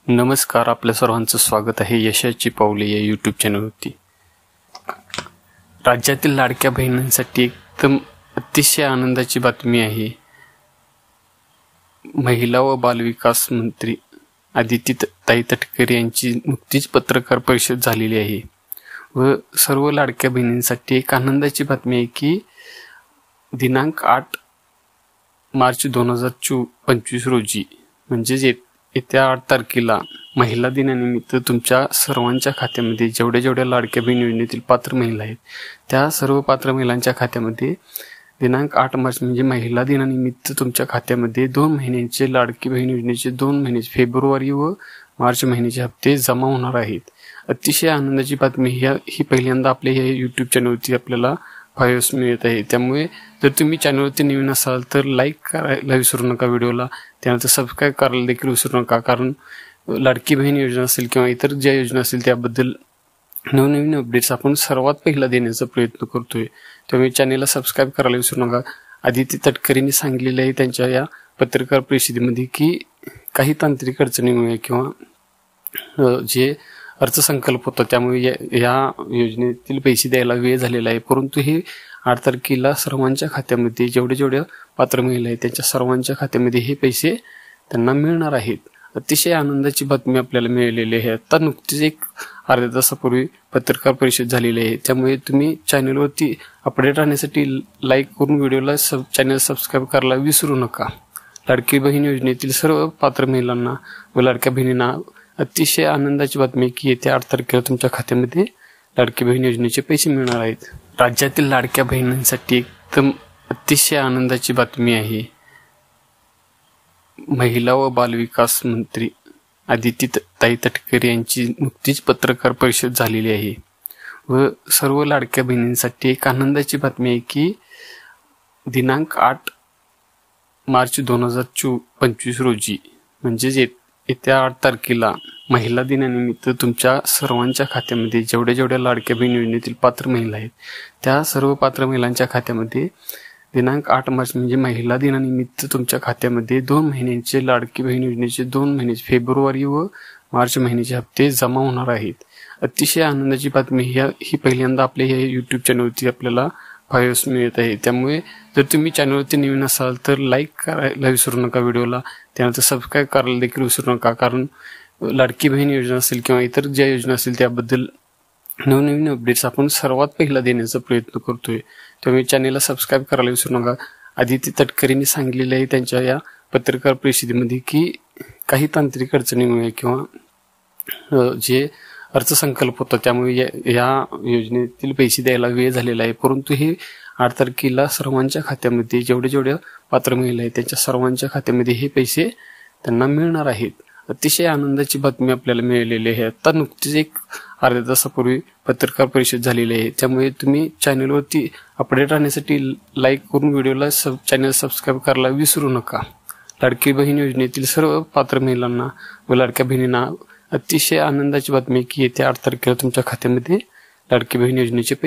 नमस्कार, आपल्या सर्वांचं स्वागत आहे यशाची पावले या यूट्यूब चॅनलवरती। राज्यातील लाडक्या बहिणींसाठी एकदम अतिशय आनंदाची बातमी आहे। महिला व बालविकास मंत्री आदितीताई तटकरे यांची नुकतीच पत्रकार परिषद झालेली आहे व सर्व लाडक्या बहिणींसाठी एक आनंदाची बातमी आहे की दिनांक 8 मार्च 2025 रोजी म्हणजेच येत्या 8 तारखेला महिला दिनानिमित्त तुमच्या सर्वांच्या खात्यामध्ये जेवढ्या लाडक्या बहीण योजनेतील पात्र महिला आहेत त्या सर्व पात्र महिलांच्या खात्यामध्ये दिनांक 8 मार्च म्हणजे महिला दिनानिमित्त तुमच्या खात्यामध्ये 2 महिन्यांचे लाडकी बहीण योजनेचे 2 महिन्याचे फेब्रुवारी व मार्च महिन्याचे हप्ते जमा होणार आहेत। अतिशय आनंदाची बातमी ही पहिल्यांदा आपल्या या यूट्यूब चॅनलवरती आपल्याला पाहायला मिळत आहे। त्यामुळे जर तुम्ही चॅनलवरती नवीन असाल तर लाईक करायला विसरू नका व्हिडिओला, त्यानंतर सबस्क्राईब करायला देखील विसरू नका, कारण लाडकी बहीण योजना असेल किंवा इतर ज्या योजना असतील त्याबद्दल नवनवीन अपडेट्स आपण सर्वात पहिला देण्याचा प्रयत्न करतोय। त्यामुळे चॅनलला सबस्क्राईब करायला विसरू नका। आदिती तटकरेंनी सांगितलेले आहे त्यांच्या या पत्रकार परिषदेमध्ये की काही तांत्रिक अडचणीमुळे किंवा जे अर्थसंकल्प होता त्यामुळे या योजनेतील पैसे द्यायला वेळ झालेला आहे, परंतु हे 8 तारखेला सर्वांच्या खात्यामध्ये जेवढ्या पात्र महिला आहेत त्यांच्या सर्वांच्या खात्यामध्ये हे पैसे त्यांना मिळणार आहेत। अतिशय आनंदाची बातमी आपल्याला मिळालेली आहे। आता नुकतीच एक अर्ध्या तासापूर्वी पत्रकार परिषद झालेली आहे, त्यामुळे तुम्ही चॅनलवरती अपडेट राहण्यासाठी लाईक करून व्हिडिओला चॅनल सबस्क्राईब करायला विसरू नका। लाडकी बहीण योजनेतील सर्व पात्र महिलांना व लाडक्या बहिणींना अतिशय आनंदाची बातमी की येत्या 8 तारखेला तुमच्या खात्यामध्ये लाडकी बहीण योजनेचे पैसे मिळणार आहेत। राज्यातील लाडक्या बहिणींसाठी एकदम अतिशय आनंदाची बातमी आहे। महिला व बालविकास मंत्री आदितीताई तटकरे यांची नुकतीच पत्रकार परिषद झालेली आहे व सर्व लाडक्या बहिणींसाठी एक आनंदाची बातमी आहे की दिनांक 8 मार्च 2025 रोजी म्हणजेच येत्या 8 तारखेला महिला दिनानिमित्त तुमच्या सर्वांच्या खात्यामध्ये जेवढ्या लाडक्या बहीण योजनेतील पात्र महिला आहेत त्या सर्व पात्र महिलांच्या खात्यामध्ये दिनांक 8 मार्च म्हणजे महिला दिनानिमित्त तुमच्या खात्यामध्ये 2 महिन्यांचे लाडकी बहीण योजनेचे 2 महिन्याचे फेब्रुवारी व मार्च महिन्याचे हप्ते जमा होणार आहेत। अतिशय आनंदाची बातमी ही पहिल्यांदा आपल्या या यूट्यूब चॅनलवरती आपल्याला पाहायला मिळत आहे। त्यामुळे जर तुम्ही चॅनलवरती नवीन असाल तर लाईक करायला विसरू नका व्हिडिओला, त्यानंतर सबस्क्राईब करायला देखील विसरू नका, कारण लाडकी बहीण योजना असेल किंवा इतर ज्या योजना असतील त्याबद्दल नवनवीन अपडेट्स आपण सर्वात पहिला देण्याचा प्रयत्न करतोय। त्यामुळे चॅनलला सबस्क्राईब करायला विसरू नका। आदिती तटकरेंनी सांगितलेले आहे त्यांच्या या पत्रकार परिषदेमध्ये की काही तांत्रिक अडचणीमुळे किंवा जे अर्थसंकल्प होता त्यामुळे या योजनेतील पैसे द्यायला वेळ झालेला आहे, परंतु हे 8 तारखेला सर्वांच्या खात्यामध्ये जेवढ्या पात्र महिला आहेत त्यांच्या सर्वांच्या खात्यामध्ये हे पैसे त्यांना मिळणार आहेत। अतिशय आनंदाची बातमी आपल्याला मिळालेली आहे। आता नुकतीच एक अर्ध्या तासापूर्वी पत्रकार परिषद झालेली आहे, त्यामुळे तुम्ही चॅनलवरती अपडेट राहण्यासाठी लाईक करून व्हिडिओला चॅनल सबस्क्राईब करायला विसरू नका। लाडकी बहीण योजनेतील सर्व पात्र महिलांना व लाडक्या बहिणींना अतिशय आनंदाची बातमी की येत्या 8 तारखेला तुमच्या खात्यामध्ये लाडकी बहीण योजनेचे पैसे